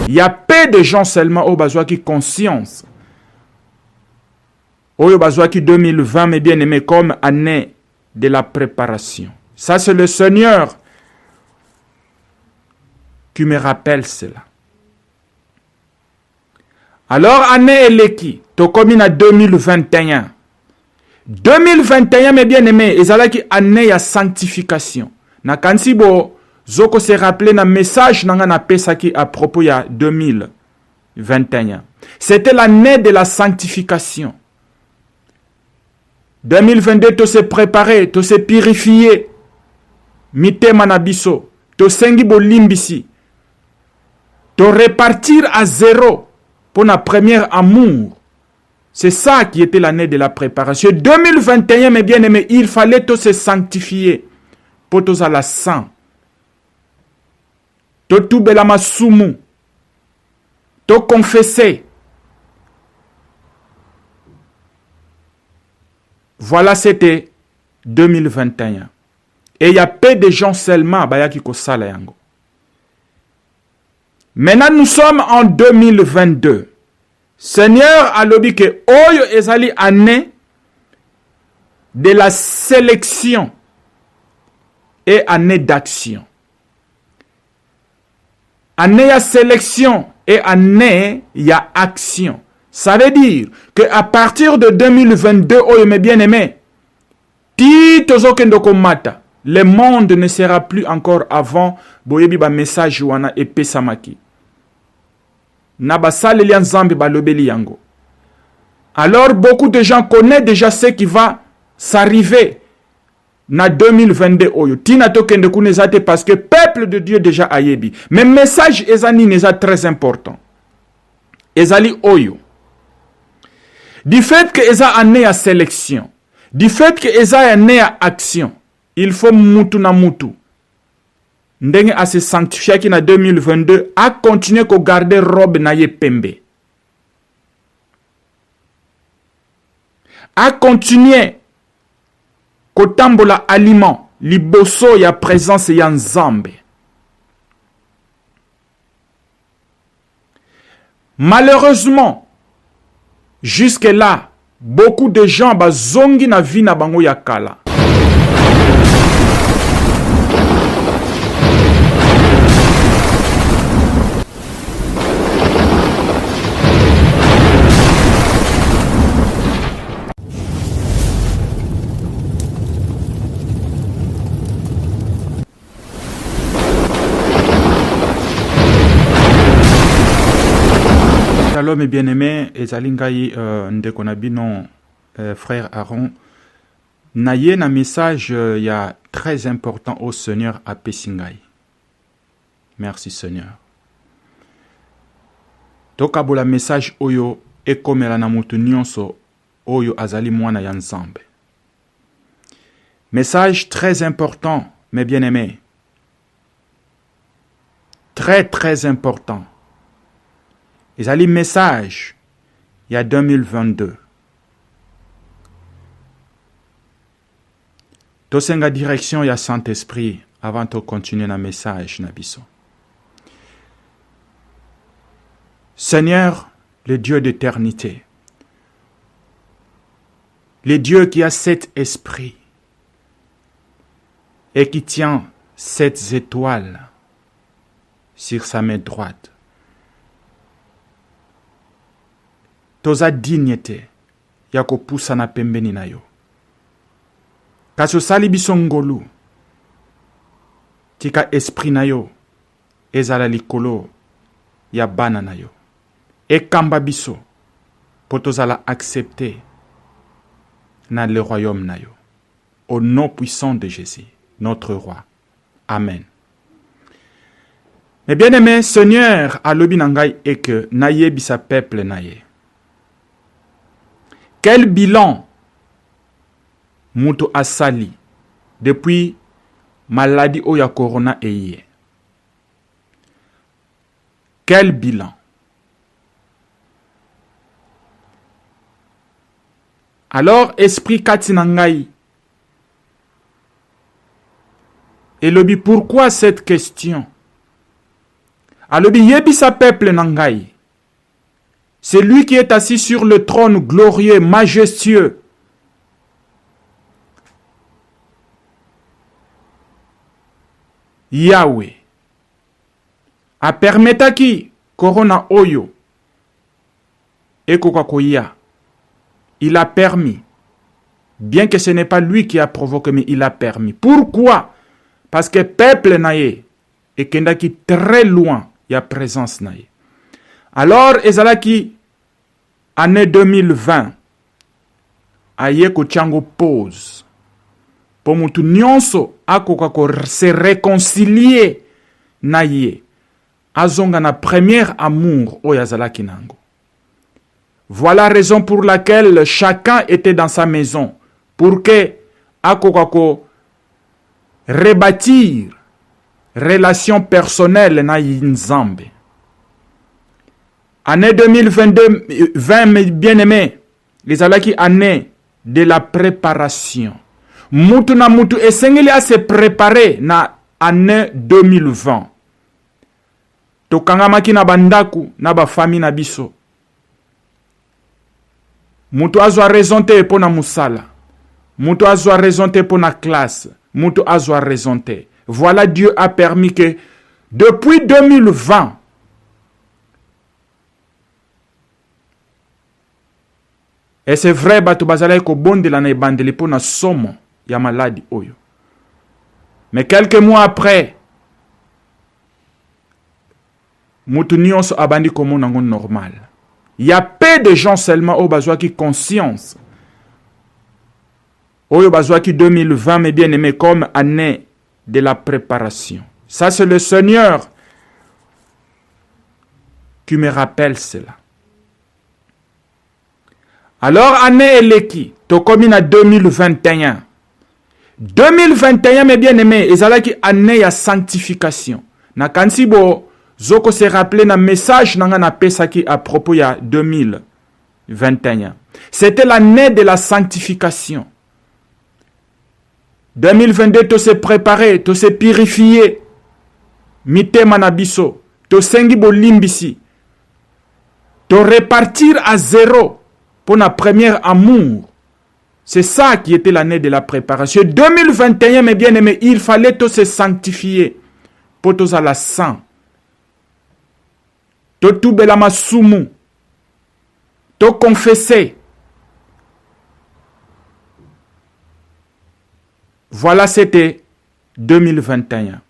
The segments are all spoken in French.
Il y a peu de gens seulement au besoin qui conscience. Au besoin qui 2020, mes bien-aimés, comme année de la préparation. Ça, c'est le Seigneur qui me rappelle cela. Alors, année eleki, to comme à 2021. 2021, mes bien-aimés, ezala qui année ya sanctification. Na kansibo, zoko se rappeler na message nanga na pesaki à propos ya 2021. C'était l'année de la sanctification. 2022, to se préparer, to se purifier. Mitema na biso, to sengi bo limbisi. To repartir à zéro. Pour notre premier amour. C'est ça qui était l'année de la préparation. 2021, mes bien-aimés, il fallait tous se sanctifier. Pour tous à la sang. Tout belama sumu. Tout confesser. Voilà, c'était 2021. Et il y a peu de gens seulement qui kosala yango. Maintenant, nous sommes en 2022. Seigneur a lobi que oyo ezali année de la sélection et année d'action. Année à sélection et année ya action. Ça veut dire que à partir de 2022, oyo mes bien-aimés, le monde ne sera plus encore avant boyebi ba message wana et pesamaki. Alors beaucoup de gens connaissent déjà ce qui va s'arriver na 2022 oyo. Tina tokende kunezate parce que peuple de Dieu déjà ayebi. Mais message ezani neza très important. Ezali oyo. Du fait que eza année à sélection, du fait que eza année à action, il faut mutu na mutu. Ndenge a se sanctifier qui na 2022 a continuer ko garder robe na ye pembe. A continuer ko tambola aliment liboso ya présence ya Nzambe. Malheureusement, jusque là, beaucoup de gens bazongi na vie na bango ya kala. Shalom et bien-aimés, et Zalingaï Ndekonabino, frère Aaron, naye na message y a très important au Seigneur à Pessingaï. Merci Seigneur. Tokabola message oyo ekomela na mutu nyonso oyo azali mwana ya Nzambe. Message très important, mes bien-aimés. Très très important. Ils allaient message il y a 2022. Tosenga direction il y a Saint-Esprit avant de continuer le message nabiso. Seigneur, le Dieu d'éternité, le Dieu qui a 7 esprits et qui tient 7 étoiles sur sa main droite. Toza dignité ya kopusa na pembeni na yo. Kasi osali biso ngolu, tika esprit na yo ezala likolo ya bana na yo. Ekamba biso po tozala accepter na le royaume na yo. Au nom puissant de Jésus, notre roi. Amen. Mais bien aimé, Seigneur alobi nangai et que naye bisa peuple naye. Quel bilan Muto asali depuis maladie oya corona eye? Quel bilan? Alors, esprit katinangai. Et lobi, pourquoi cette question? Alobi yebisa peuple nangai. C'est lui qui est assis sur le trône glorieux, majestueux. Yahweh. A permetaki corona oyo. Ekokakoya. Il a permis. Bien que ce n'est pas lui qui a provoqué, mais il a permis. Pourquoi? Parce que peuple naye et kendaki très loin y a présence naye. Alors ezalaki année 2020 aye ko chango pause pour mutu nyonso akoka ko se réconcilier naye azonga na premier amour o yazalaki nango. Voilà la raison pour laquelle chacun était dans sa maison pour que akoka ko rebâtir relation personnelle na Nzambe. Année 2020, mes bien-aimés, les alaki année de la préparation. Mutu na mutu esengeli a se préparer na année 2020. Tokangamaki na bandaku na ba famille na biso. Mutu azwa raison te po na musala. Mutu azwa raison te po na classe. Mutu azwa raison te. Voilà, Dieu a permis que depuis 2020, et c'est vrai, batu bazalai ko bonde la na ebandeli po na somo ya maladi oyo. Mais quelques mois après, mutu nyonso abandi komo nango normal. Il y a peu de gens seulement au bazwa qui conscience. Oyo bazwa qui 2020, mais bien aimé comme année de la préparation. Ça, c'est le Seigneur qui me rappelle cela. Alors, année eleki, tokomi na 2021. 2021, mes bien-aimés, ezalaki année ya sanctification. Na kansibo, zoko se rappelé na message nanga na pesaki à propos ya 2021. C'était l'année de la sanctification. 2022, to se préparer, to se purifier. Mitema na biso, to sengi bolimbisi. To repartir à zéro pour notre premier amour. C'est ça qui était l'année de la préparation. 2021, mes bien-aimés, il fallait to se sanctifier. Pour tous à la sang. To toubela masumu. To confesser. Voilà, c'était 2021.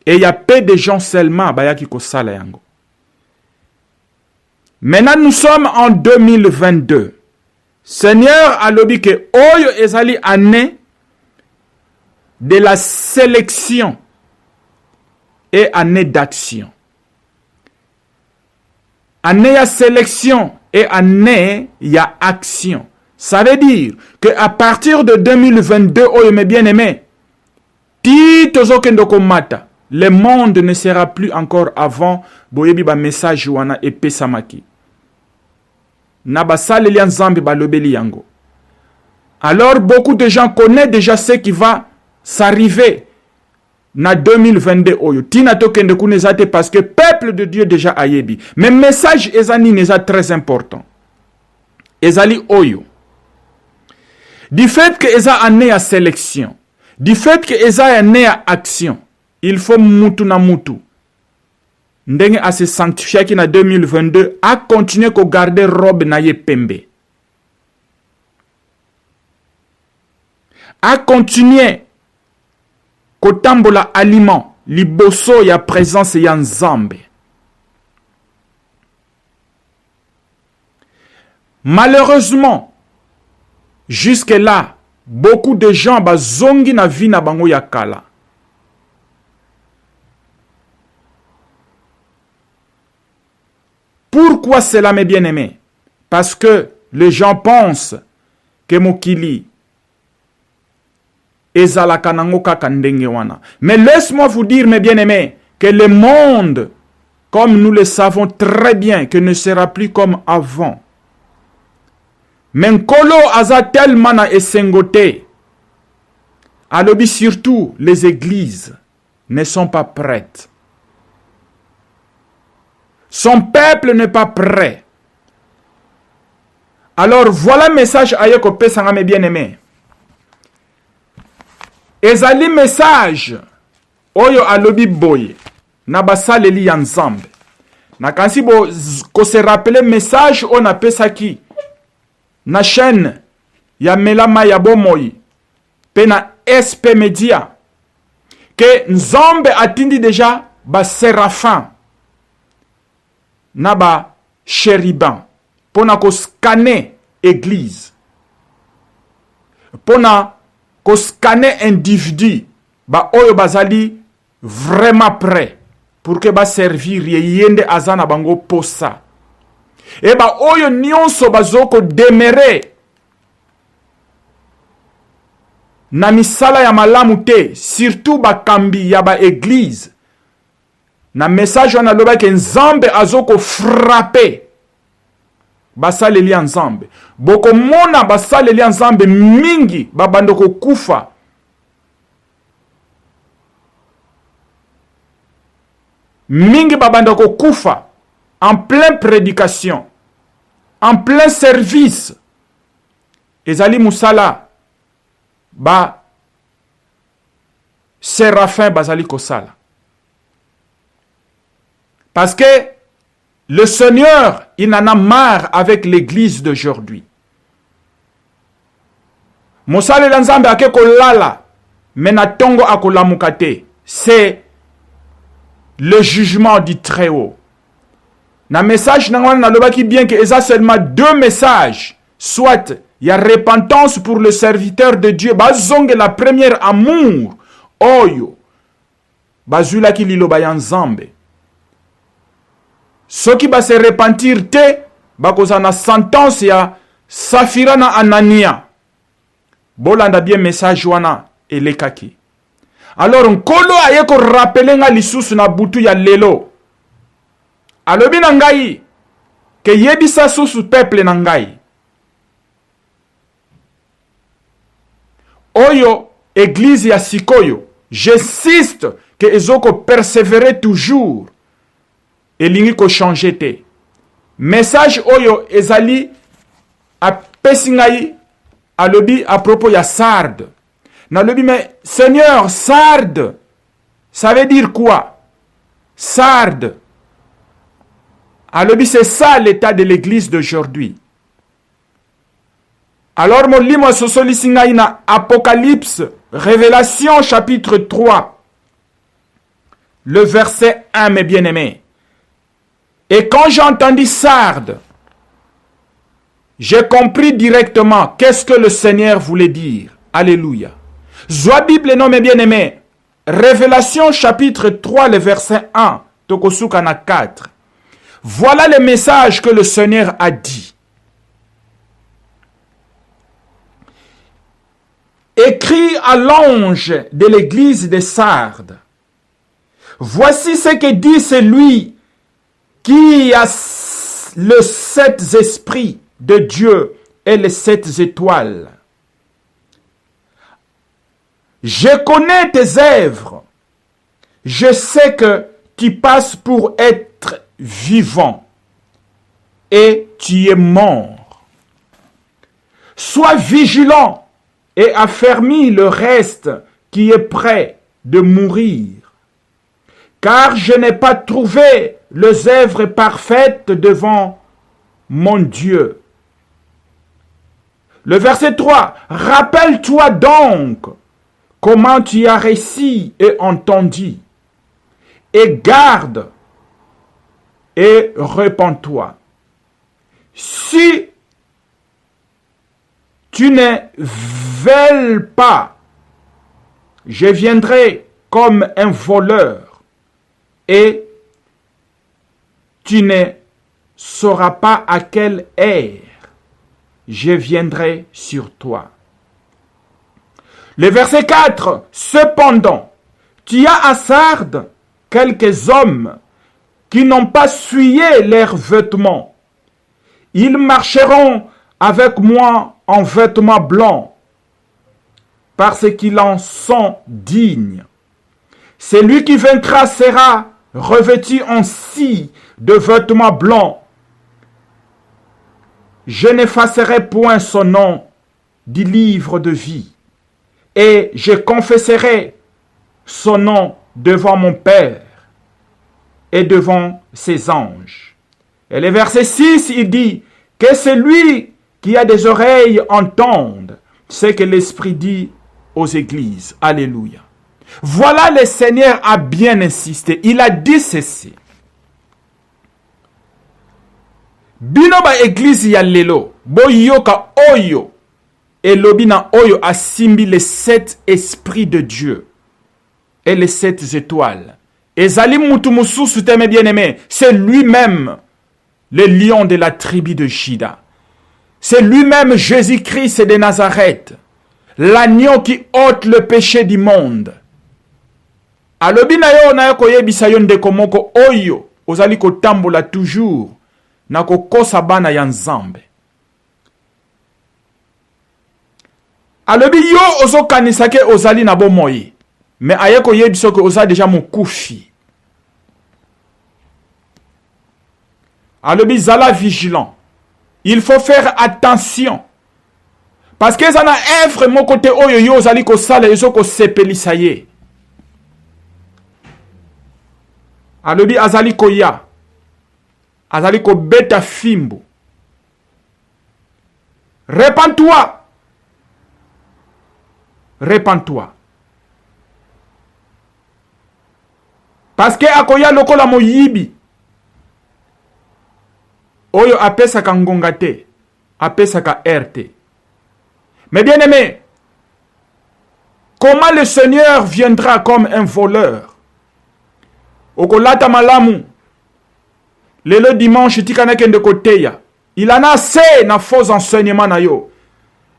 Et il y a peu de gens seulement qui kosala yango. Maintenant, nous sommes en 2022. Seigneur a lobi que oyo ezali année de la sélection et année d'action. Année ya sélection et année ya action. Ça veut dire qu'à partir de 2022, oh mes bien-aimés, le monde ne sera plus encore avant boyebi ba message wana et pesamaki. Nabasale lian zambi ba lobeli yango. Alors beaucoup de gens connaissent déjà ce qui va s'arriver na 2022 oyo. Tina tokende kunezate parce que peuple de Dieu déjà ayebi. Mais message ezani neza très important. Ezali oyo. Du fait que eza année à sélection, du fait que eza année à action, il faut mutu na mutu. Ndenge a se sanctifier qui na 2022 a continuer ko garder robe na ye pembe. A continuer ko tambola aliment liboso ya présence ya Nzambe. Malheureusement, jusque-là, beaucoup de gens bazongi na vie na bango ya kala. Pourquoi cela, mes bien-aimés? Parce que les gens pensent que mokili ezalaka nango kaka ndenge wana. Mais laisse-moi vous dire, mes bien-aimés, que le monde, comme nous le savons très bien, que ne sera plus comme avant. Mais Nkolo aza tellement na esengote. Alobi surtout les églises ne sont pas prêtes. Son peuple n'est pas prêt. Alors voilà le message à Yeko Pesanga mes bien-aimés. Ezali message oyo alobi boye na basaleli ya Nzambe. Na kansi bo ko se rappeler message on a pesaki na chaîne ya Melama ya Bomoi pe na SP Media que Nzambe atindi déjà ba séraphin na ba chérubin pona ko scanner église pona ko scanner individu ba oyo bazali vraiment prêt pour que ba servir yende azana bango posa et ba oyo nyonso bazoko demeurer na misala ya malamu te, surtout bakambi ya ba église. Na message wana loba ke Nzambe azoko frapper basaleli ya Nzambe. Boko mona basaleli ya Nzambe mingi babando ko kufa. Mingi babando ko kufa en pleine prédication, en plein service. Ezali musala ba séraphin bazali kosala. Parce que le Seigneur, il en a marre avec l'église d'aujourd'hui. Mosale lanzambe ake kolala, mena tongo akolamukate. C'est le jugement du Très-Haut. Na message nangwana na lobaki bien que eza seulement deux messages. Soit il y a repentance pour le serviteur de Dieu. Bazonge la première amour. Oyo. Bazula ki liloba ya Nzambe. Ceux qui va se repentir te, bakoza na sentence ya Safira na Anania. Bolanda bien message wana elekaki. Alors nkolo ayeko rappeler nga lisusu na butu ya lelo. Alobi na ngai ke yebisa susu peuple na ngai. Oyo église ya sikoyo, j'insiste que ezoko persévérer toujours. Elingi ko changer te. Message oyo ezali a pesingai alobi à propos ya Sardes. Na lobi mais Seigneur, Sardes, ça veut dire quoi? Sardes. Alobi c'est ça l'état de l'église d'aujourd'hui. Alors mon livre sosoli singai na Apocalypse, Révélation chapitre 3. Le verset 1 mes bien-aimés. Et quand j'ai entendu Sardes, j'ai compris directement qu'est-ce que le Seigneur voulait dire. Alléluia. Zoa Bible non mes bien-aimés. Révélation chapitre 3, le verset 1. Tokosukana 4. Voilà le message que le Seigneur a dit. Écrit à l'ange de l'église de Sardes. Voici ce que dit celui qui a le 7 esprits de Dieu et les 7 étoiles. Je connais tes œuvres. Je sais que tu passes pour être vivant et tu es mort. Sois vigilant et affermis le reste qui est prêt de mourir. Car je n'ai pas trouvé les œuvres parfaites devant mon Dieu. Le verset 3. Rappelle-toi donc comment tu as réussi et entendu. Et garde et repens-toi. Si tu ne veuilles pas, je viendrai comme un voleur et tu ne sauras pas à quelle heure je viendrai sur toi. Le verset 4. Cependant, tu as à Sardes quelques hommes qui n'ont pas souillé leurs vêtements. Ils marcheront avec moi en vêtements blancs, parce qu'ils en sont dignes. Celui qui vaincra sera revêtu en scie de vêtements blancs. Je n'effacerai point son nom du livre de vie, et je confesserai son nom devant mon Père et devant ses anges. Et le verset 6, il dit que celui qui a des oreilles entende ce que l'Esprit dit aux églises. Alléluia. Voilà, le Seigneur a bien insisté. Il a dit ceci. Bino ba église ya lelo, boyoka oyo, et lobina oyo asimbi les 7 esprits de Dieu et les 7 étoiles. Et Zali Mutumusou, t'aimé bien-aimé, c'est lui-même le lion de la tribu de Juda. C'est lui-même Jésus-Christ de Nazareth, l'agneau qui ôte le péché du monde. Alobi na yo na yo koyebisa yo ndeko moko oyo ozali kotambola toujours na kokosa bana ya Nzambe. Alobi yo ozokanisa ke ozali na bomoi, mais aye koyebisa ke ozali déjà mokufi. Alobi zala vigilant. Il faut faire attention. Parce que ça na œuvre mon côté oyo yo ozali ko sala ezo ko sepelisa ye. Alobi azali koya. Azali ko beta fimbo. Répands-toi. Répands-toi. Parce que akoya lokola moyibi. Oyo apesaka ngonga te. Apesaka RT. Mais bien aimé, comment le Seigneur viendra comme un voleur? Okolata malamu. Le dimanche, tikana kende koteya. Il en a assez na faux enseignements na yo.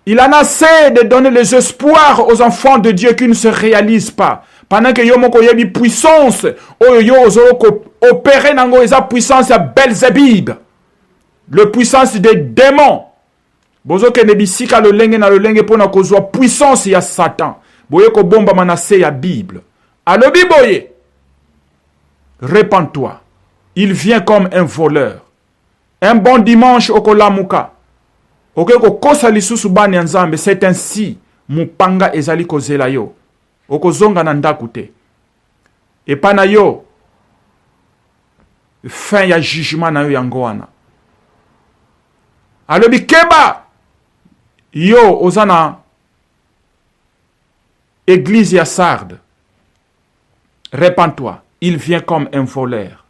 Il en a assez de donner les espoirs aux enfants de Dieu qui ne se réalisent pas. Pendant que yo moko yebi puissance, oyo yo ozoko opérer nango eza puissance ya Belzébub. Le puissance des démons. Bozo kende bisika le lenge na le lenge pona kozwa puissance ya Satan. Boye ko bomba manase ya Bible. Alobi boye. Répands-toi. Il vient comme un voleur. Un bon dimanche okolamuka. Oke ko kosa lisusu bani ya Nzambe, c'est ainsi mupanga ezali kozela yo. Okozonga na ndaku te. Et pana yo fin ya jugement na yo yango wana. Alobi keba yo ozana église ya Sardes. Répands-toi. Il vient comme un voleur.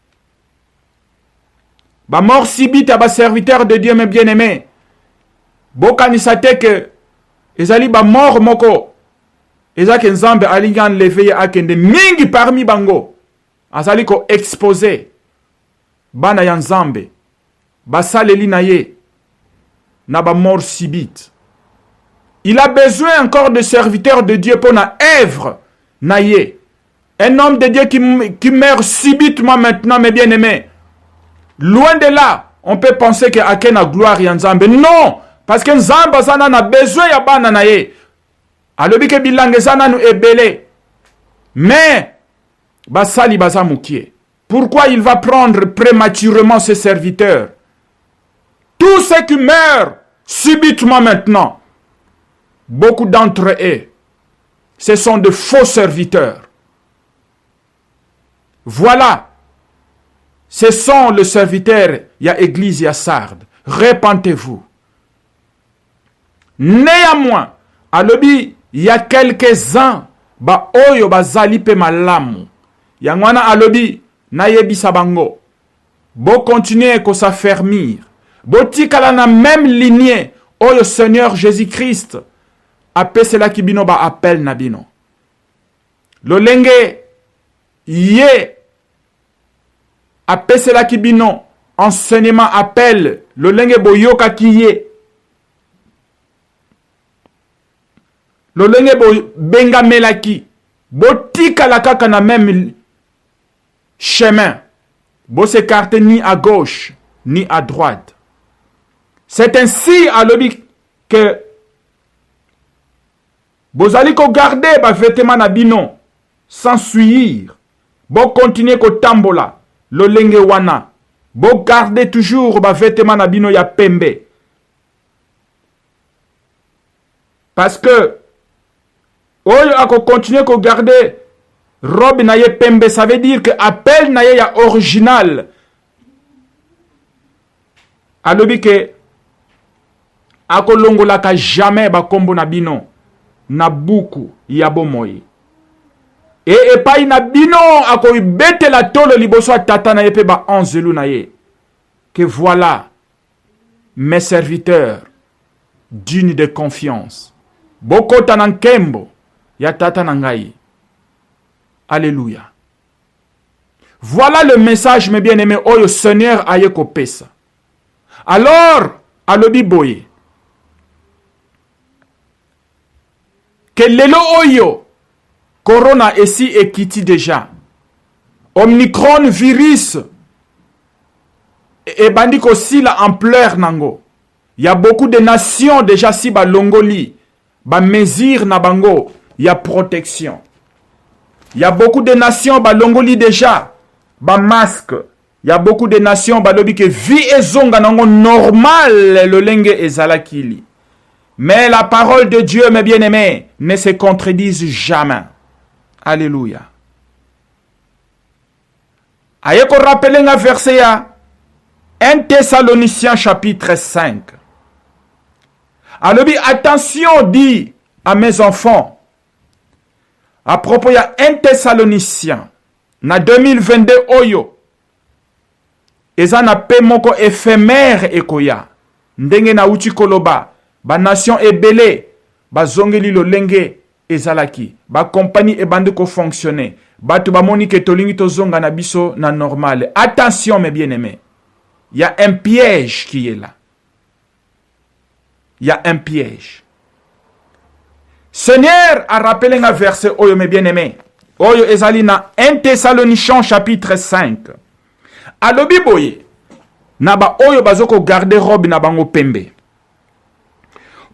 Ba mort sibite ba serviteur de Dieu, mes bien-aimés. Bokanisate que ezali ba mort moko. Ezake Nzambe alingan leveye akende mingi parmi bango. Azali ko exposé bana ya Nzambe. Basaleli na ye na ba mort sibite. Il a besoin encore de serviteurs de Dieu pour na œuvre na ye. Un homme de Dieu qui meurt subitement maintenant, mes bien-aimés. Loin de là, on peut penser que Akena gloire ya Nzambe. Non! Parce que Nzambe zana na besoin ya bana na ye. Alobi ke bilange zana nu ebele. Mais, basali baza mukie. Pourquoi il va prendre prématurément ses serviteurs? Tous ceux qui meurent subitement maintenant, beaucoup d'entre eux, ce sont de faux serviteurs. Voilà. Ce sont les serviteurs, il y a église, il y a Sardes. Répentez-vous. Néanmoins, à l'obi, il y a quelques-uns, ba oyo bazali pe malamu. Yangwana à l'obi, na yebi sabango. Bo continuer ko s'affermir. Bo tikala na même lignée, oyo Seigneur Jésus-Christ. Ape cela ki bino ba appel na bino. Lolenge, ye, ape cela ki bino, enseignement appel, le lenge boyoka ki ye. Le lenge bo benga melaki, bo tika la kaka na même chemin, bo s'écarte ni à gauche, ni à droite. C'est ainsi à l'obi que bozali ko garder ba vêtement na bino, sans suivre, bo continuer ko tambola, lo lenge wana, Bo garder toujours ba vêtement na bino ya pembe. Parce que oyo ako continuer ko garder robe na ye pembe, ça veut dire que appel na ye ya original. Alobi ke ako longola ka jamais ba kombo na bino na buku ya bomoi. Et epai na bino ako ibete la tolo liboso tata na ye pe ba anzelu na ye. Que voilà mes serviteurs dignes de confiance. Boko tanankembo ya tata na ngai. Alléluia. Voilà le message, mes bien-aimés, oyo Seigneur aye ko pesa. Alors, alobi boye. Que lelo oyo Corona ici ekiti déjà. Omicron virus et bandiko aussi la ampleur nango. Il y a beaucoup de nations déjà si ba longoli, ba mesure na bango, il y a protection. Il y a beaucoup de nations ba longoli déjà, ba masque. Il y a beaucoup de nations ba lobi que vie ezonga nango normal le lenge ezalakili. Mais la parole de Dieu, mes bien-aimés, ne se contredise jamais. Alléluia. Aye ko rappeler un verset à 1 Thessaloniciens chapitre 5. Alors, attention, dit à mes enfants, à propos de 1 Thessaloniciens, na 2022 oyo, eza na pe moko éphémère ekoya, ndenge na uti koloba, ba nation ebele, ba zongeli lo lenge ezalaki, ba compagnie ebande ko fonctionner, ba tu ba moni ke tolingi to zonga na biso na normal. Attention mes bien-aimés, il y a un piège qui est là. Il y a un piège. Seigneur a rappelé un verset, oyo mes bien-aimés, oyo ezali na 1 Thessaloniciens chapitre 5. Alobi boye, na ba oyo bazoko garder robe na bango pembe.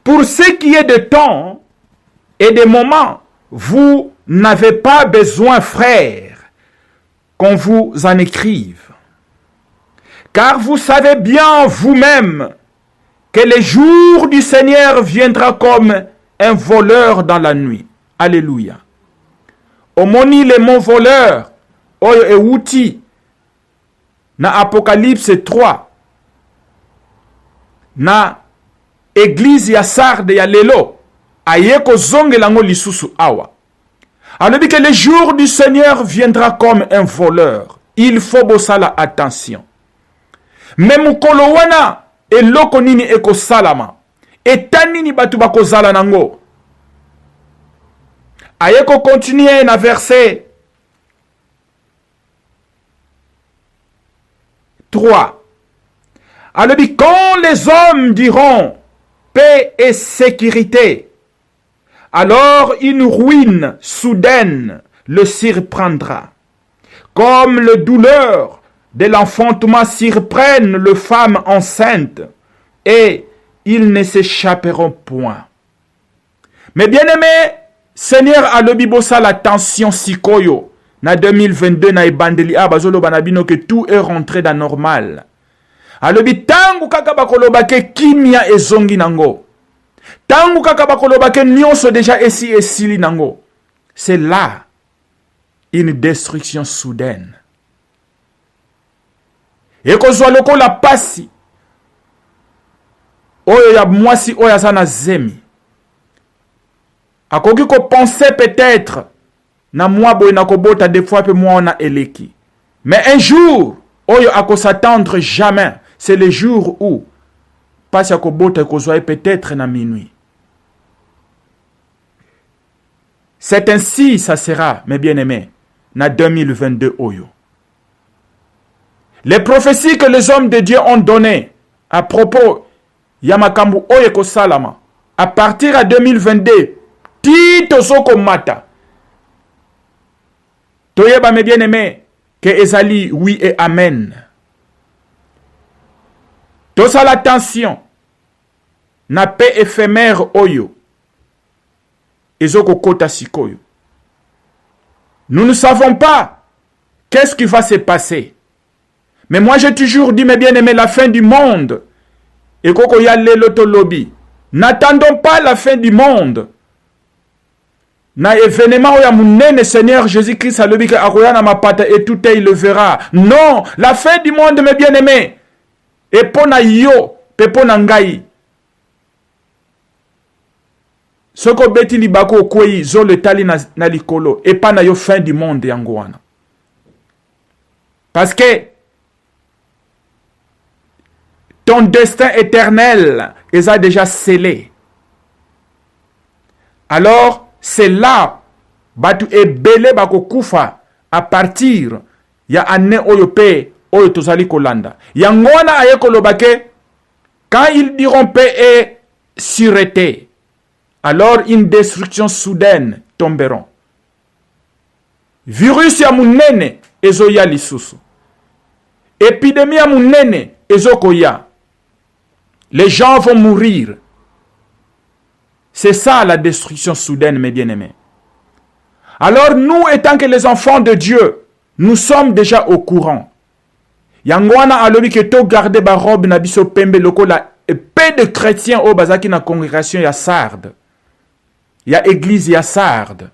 Pour ce qui est de temps et de moments, vous n'avez pas besoin, frères, qu'on vous en écrive. Car vous savez bien vous-même que le jour du Seigneur viendra comme un voleur dans la nuit. Alléluia. Omoni le mot voleur, oyo ewuti, na Apocalypse 3, na Église ya Sarde ya lelo, ayeko zonge lango lisusu awa. Alors dit que le jour du Seigneur viendra comme un voleur. Il faut bosala attention. Même mukolo wana eloko nini eko salama. Etanini batu bako zala nango. Ayeko continuer na verset 3. Alors dit quand les hommes diront paix et sécurité, alors une ruine soudaine le surprendra. Comme le douleur de l'enfantement surprennent les femmes enceintes, et ils ne s'échapperont point. Mais bien aimé, Seigneur alobi bosa la tension sikoyo na 2022 na ebandeli abazolo banabino que tout est rentré dans normal. Alobi tangu kaka bakoloba ke kimia ezongi nango. Tangu kaka bakoloba ke nyonso déjà esili nango. C'est là une destruction soudaine. Et kozwa loko la pasi. Oyo ya mwasi oyo azana zemi. Akoki ko penser peut-être na mwa boy na kobota des fois pe mwa na eleki. Mais un jour, oyo ako s'attendre jamais. C'est le jour où passe à kobota kozwa peut-être na minuit. C'est ainsi ça sera, mes bien-aimés, na 2022 oyo. Les prophéties que les hommes de Dieu ont données à propos Yamakambu Oyeko Salama, à partir de 2022, Tito Soko Mata. Toyeba mes bien-aimés, que Ezali, oui et amen. Tout ça l'attention, na paix éphémère Oyo, Ezoko Kota Sikoyo. Nous ne savons pas qu'est-ce qui va se passer. Mais moi j'ai toujours dit, mes bien-aimés, la fin du monde. Et koko ya lelo to lobby. N'attendons pas la fin du monde. Na événement où ya munene Seigneur Jésus-Christ a lobi que akoya na mapata et tout il le verra. Non, la fin du monde, mes bien-aimés. Et pona yo, pepo na ngai. Soko beti libako kwei zo le tali na likolo et pas na yo fin du monde yango wana. Parce que ton destin éternel est déjà scellé. Alors, c'est là batu ebele bako kufa à partir ya ane oyope oyo tozali kolanda. Yangona ayeko lobake quand ils diront paix et sûreté, alors une destruction soudaine tomberont. Virus ya munene ezoya lisusu. Épidémie ya munene ezokoya. Les gens vont mourir. C'est ça la destruction soudaine, mes bien-aimés. Alors nous, étant que les enfants de Dieu, nous sommes déjà au courant. Yangwana alobi que to garder ba robe na biso pembe lokola peu de chrétiens au bazaki na congrégation ya Sardes. Ya église ya Sardes.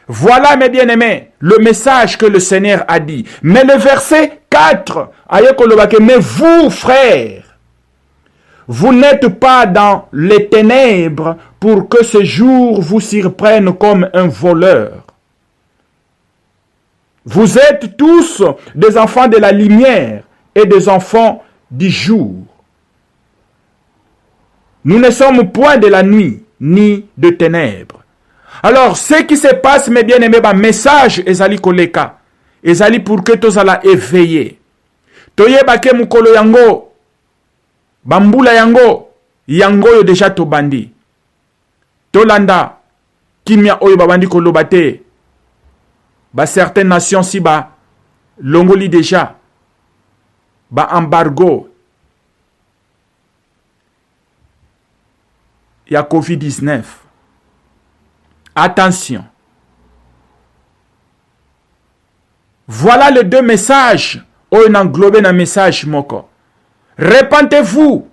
Voilà, mes bien-aimés, le message que le Seigneur a dit. Mais le verset 4, mais vous, frères, vous n'êtes pas dans les ténèbres pour que ce jour vous surprenne comme un voleur. Vous êtes tous des enfants de la lumière et des enfants du jour. Nous ne sommes point de la nuit ni de ténèbres. Alors, ce qui se passe, mes bien-aimés, message ezali koleka. Ezali pour que tous ala éveiller. Toyeba ke mukolo yango, bambula yango, yango yo déjà to bandi. Tolanda, kimia oyo babandi kolobate. Ba certaines nations si ba longoli déjà. Ba embargo. Ya COVID-19. Attention. Voilà les deux messages. On englobe un message moko. Répentez-vous.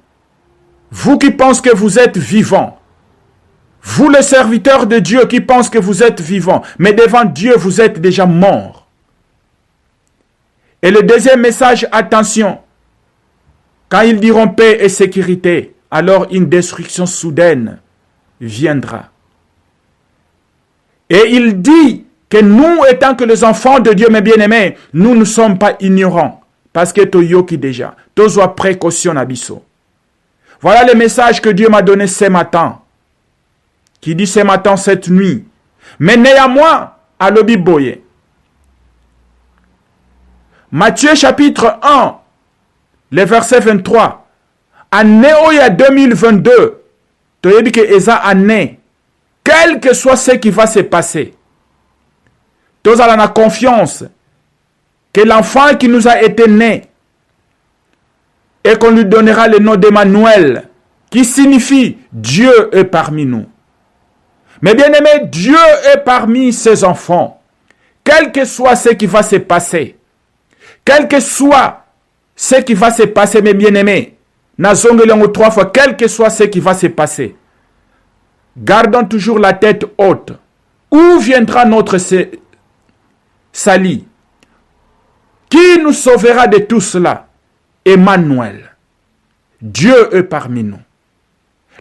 Vous qui pensez que vous êtes vivants. Vous les serviteurs de Dieu qui pensent que vous êtes vivants. Mais devant Dieu, vous êtes déjà morts. Et le deuxième message, attention. Quand ils diront paix et sécurité, alors une destruction soudaine viendra. Et il dit que nous, étant que les enfants de Dieu, mes bien-aimés, nous ne sommes pas ignorants. Parce que to yoki déjà. Tozoa précaution abisso. Voilà le message que Dieu m'a donné ce matin. Qui dit ce matin, cette nuit. Mais néanmoins, à l'obiboye. Matthieu chapitre 1, le verset 23. Année oya 2022. Toyebi que eza année. Quel que soit ce qui va se passer, tous allons avoir confiance que l'enfant qui nous a été né et qu'on lui donnera le nom d'Emmanuel, qui signifie Dieu est parmi nous. Mais bien aimé, Dieu est parmi ses enfants. Quel que soit ce qui va se passer, quel que soit ce qui va se passer, mes bien-aimés, nazongelongo 3 fois, quel que soit ce qui va se passer, gardons toujours la tête haute. Où viendra notre salut? Qui nous sauvera de tout cela? Emmanuel. Dieu est parmi nous.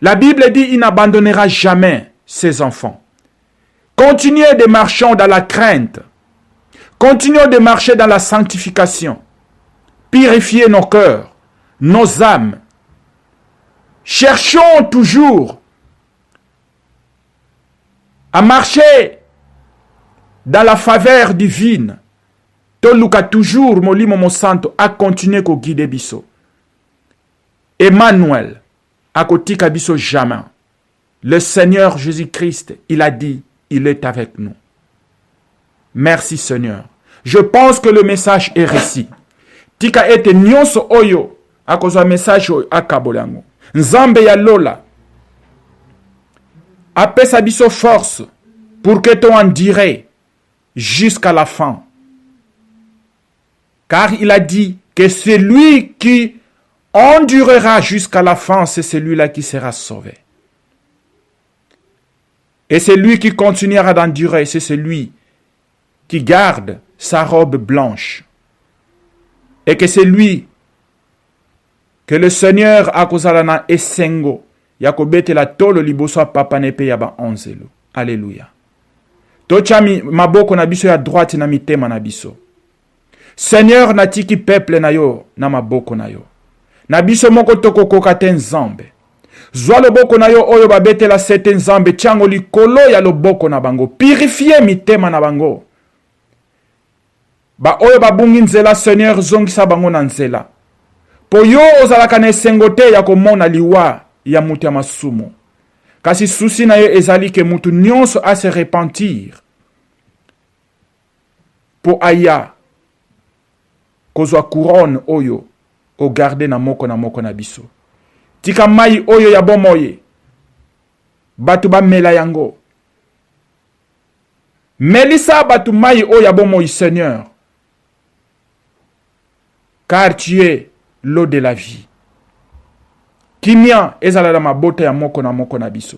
La Bible dit il n'abandonnera jamais ses enfants. Continuez de marcher dans la crainte. Continuons de marcher dans la sanctification. Purifiez nos cœurs, nos âmes. Cherchons toujours à marcher dans la faveur divine. Toluka toujours molimo mo santo a continuer ko guider biso. Emmanuel a kotika biso jamais. Le Seigneur Jésus-Christ, il a dit, il est avec nous. Merci Seigneur. Je pense que le message est réussi. Tika ete nyonso oyo akozwa message oyo akabolango. Nzambe ya lola. Apesa biso force pour que tu en dirais jusqu'à la fin. Car il a dit que celui qui endurera jusqu'à la fin, c'est celui-là qui sera sauvé. Et celui qui continuera d'endurer, c'est celui qui garde sa robe blanche. Et que c'est lui que le Seigneur a kozala na esengo ya kobetela tolo liboso papa nepe ya ba onzelo. Alléluia. Tochami maboko na biso ya droite na mitema na biso. Seigneur natiki peuple na yo na maboko na yo. Na biso moko tokokoka te nzambe. Zwa loboko na yo oyo babetela sete nzambe tiango likolo ya loboko na bango. Purifier mitema na bango. Ba oyo babungi nzela Seigneur zongisa bango na nzela. Po yo ozalaka na esengo te ya komona liwa ya mutu ya masumu. Kasi susi na yo ezali ke mutu nyonso a se repentir. Po aya kozwa couronne oyo o garde na moko na biso. Tika mai oyo ya bomoye. Batu ba mela yango. Melisa batu mai oyo ya bomoye Seigneur. Car tu es l'eau de la vie. Kimia ezala la mabota ya moko na biso.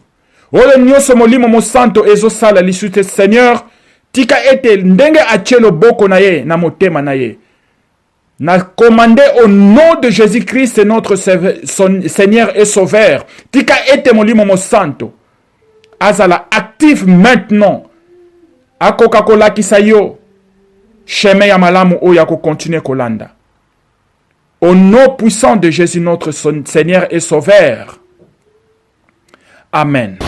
Oyo nyoso molimo mo santo ezo sala lisute Seigneur. Tika ete ndenge achelo boko na ye na motema na ye. Na commandé au nom de Jésus-Christ notre Seigneur et Sauveur. Tika ete molimo mo santo. Azala actif maintenant. Akoka kolakisa yo. Chemin ya malamu oyo ako continue kolanda. Au nom puissant de Jésus notre Seigneur et Sauveur. Amen.